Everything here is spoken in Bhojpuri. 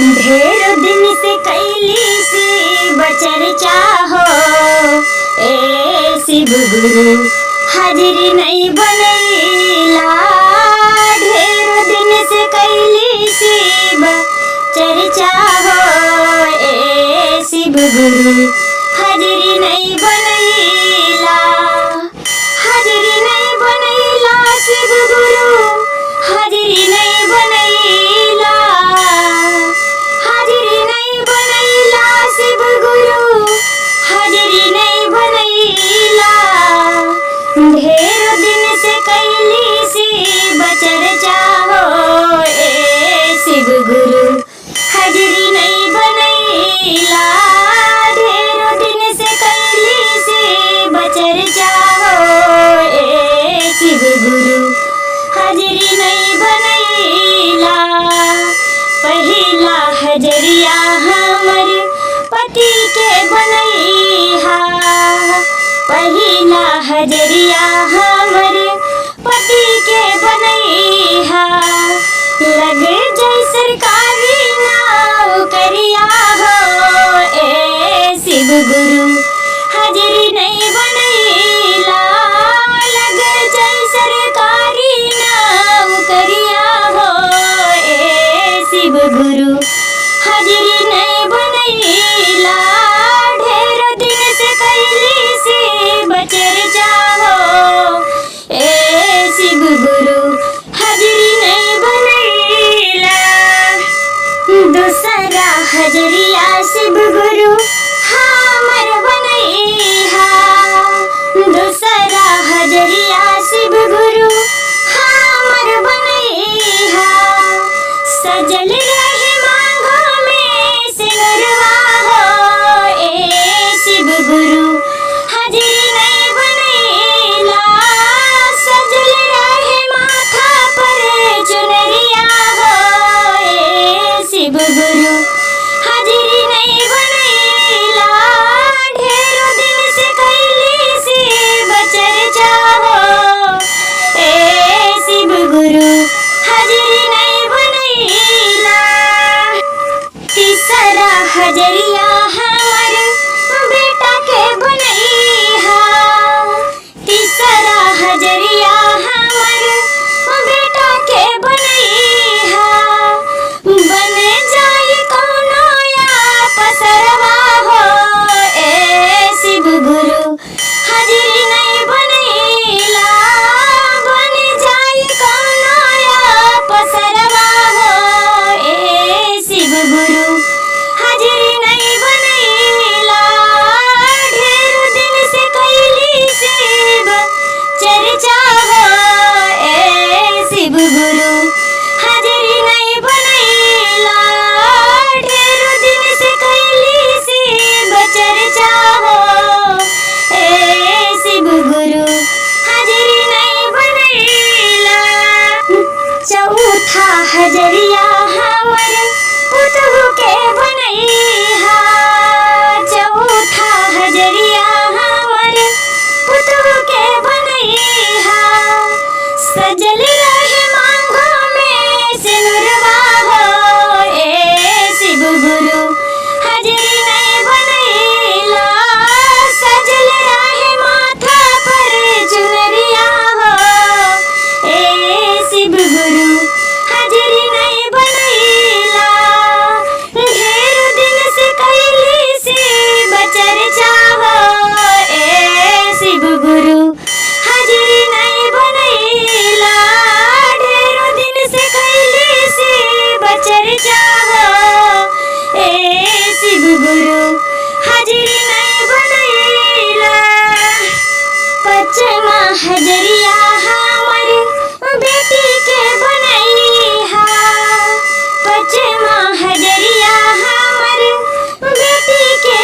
ढेर दिन से कैली से बचर्चा हो ए शिव गुरु हाजिरी नहीं बनैला। ढेर दिन से कैली से बचर्चा हो ए शिव गुरु हाजिरी नहीं बनैला। हाजिरी नहीं बनैला शिव गुरु हाजिरी नहीं बनैला। हाजिरी नहीं बनैला शिव गुरु हाजिरी नहीं बनैला। ढेर दिन से कैली से बचर्चा हो ए शिव गुरु हाजिरी नहीं बनैला। ढेर दिन से कैली से बचर्चा हो ए शिव गुरु हाजिरी नहीं बनैला। पहिला हजरिया हमर पति के बनैहा। पहिला हजरिया हमर पति के बनैहा। लग जाय सरकारी नौकरिया हो ए शिव गुरु हाजिरी नहीं बनैला। लग जाय सरकारी नौकरिया हो ए शिव गुरु हाजिरी नहीं बनैला। ढेर दिन से कैली से बचर्चा हो ए शिव गुरु हाजिरी नहीं बनैला। दूसरा हजरिया शिव गुरु हमर बनैहा। दूसरा हजरिया शिव गुरु हमर बनैहा। सजल रहे मांगों में सिनुरवा हो ए शिव गुरु हाजिरी नहीं बनैला। सजल रहे माथा पर चुनरिया हो ए शिव गुरु हाजिरी नहीं बनैला। ढेर दिन से कैली से बचर्चा हो ए शिव गुरु हाजिरी नहीं बनैला। तीसरा हजरिया हमर बेटा के बनैहा। तीसरा हजरिया हमर बेटा के बनैहा। बन जाय कौनो या पसरवा हो ए शिव गुरु हाजिरी नहीं बनैला। बन जाय कौनो या पसरवा हो ए शिव गुरु हाजिरी नहीं बनैला। ढेर दिन से कैली से बचर्चा हो ए शिव गुरु हाजिरी नहीं बनैला। ढेर दिन से कैली से बचर्चा हो ए शिव गुरु हाजिरी नहीं बनैला। चौथा हजरिया हमर पुतहु के बनैहा। चौथा हजरिया हमर पुतहु के बनैहा। सजल रहे मांगों में सिनुरवा हो ए शिव गुरु हाजिरी नहीं बनैला। सजल रहे माथा पर चुनरिया हो ए शिव गुरु हाजिरी नहीं बनैला। ढेर दिन से कैली से बचर्चा हो ए शिव गुरु हाजिरी नहीं बनैला। ढेर दिन से कैली से बचर्चा हो ए शिव गुरु हाजिरी नहीं बनैला। पचमा हजरिया हमर बेटी के बनैहा। पचमा हजरिया हमर बेटी के